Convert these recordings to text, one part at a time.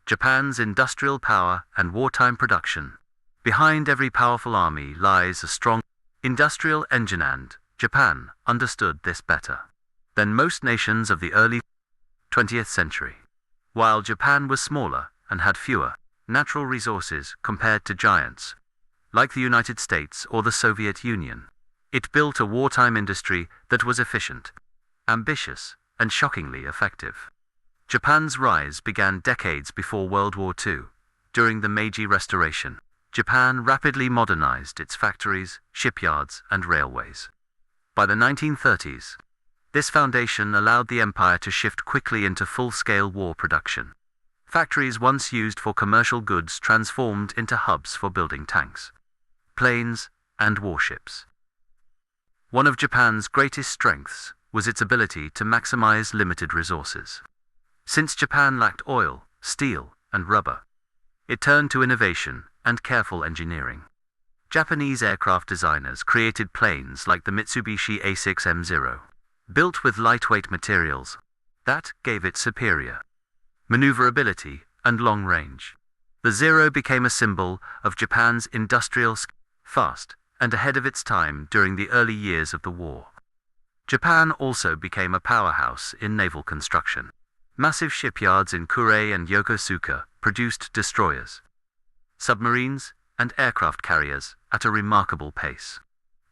Japan's industrial power and wartime production. Behind every powerful army lies a strong industrial engine, and Japan understood this better than most nations of the early 20th century. While Japan was smaller and had fewer natural resources compared to giants like the United States or the Soviet Union, it built a wartime industry that was efficient, ambitious, and shockingly effective. Japan's rise began decades before World War II. During the Meiji Restoration, Japan rapidly modernized its factories, shipyards, and railways. By the 1930s, this foundation allowed the empire to shift quickly into full-scale war production. Factories once used for commercial goods transformed into hubs for building tanks, planes, and warships. One of Japan's greatest strengths was its ability to maximize limited resources. Since Japan lacked oil, steel, and rubber, it turned to innovation and careful engineering. Japanese aircraft designers created planes like the Mitsubishi A6M0, built with lightweight materials that gave it superior maneuverability and long range. The Zero became a symbol of Japan's industrial fast and ahead of its time during the early years of the war. Japan also became a powerhouse in naval construction. Massive shipyards in Kure and Yokosuka produced destroyers, submarines, and aircraft carriers at a remarkable pace.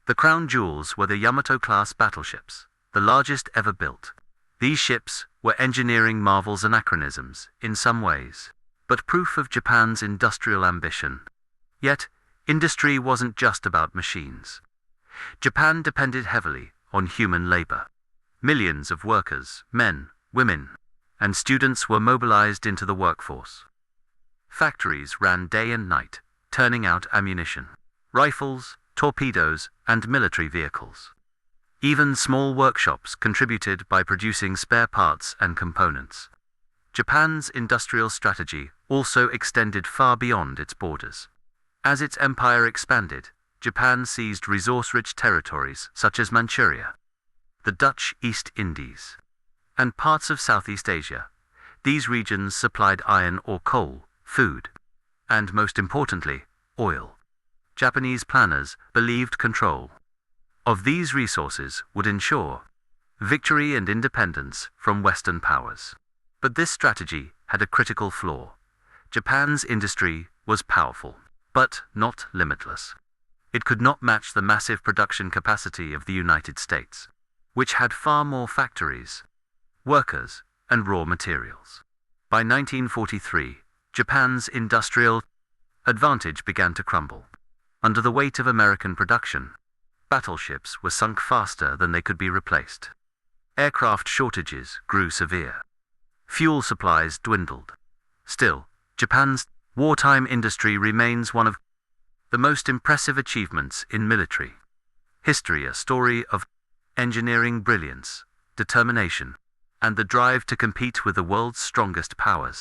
The crown jewels were the Yamato-class battleships, the largest ever built. These ships were engineering marvels, anachronisms in some ways, but proof of Japan's industrial ambition. Yet, industry wasn't just about machines. Japan depended heavily on human labor. Millions of workers, men, women, and students were mobilized into the workforce. Factories ran day and night, turning out ammunition, rifles, torpedoes, and military vehicles. Even small workshops contributed by producing spare parts and components. Japan's industrial strategy also extended far beyond its borders. As its empire expanded, Japan seized resource-rich territories such as Manchuria, the Dutch East Indies, and parts of Southeast Asia. These regions supplied iron or coal, food, and most importantly, oil. Japanese planners believed control of these resources would ensure victory and independence from Western powers. But this strategy had a critical flaw. Japan's industry was powerful, but not limitless. It could not match the massive production capacity of the United States, which had far more factories, workers, and raw materials. By 1943, Japan's industrial advantage began to crumble. Under the weight of American production, battleships were sunk faster than they could be replaced. Aircraft shortages grew severe. Fuel supplies dwindled. Still, Japan's wartime industry remains one of the most impressive achievements in military history, a story of engineering brilliance, determination, and the drive to compete with the world's strongest powers.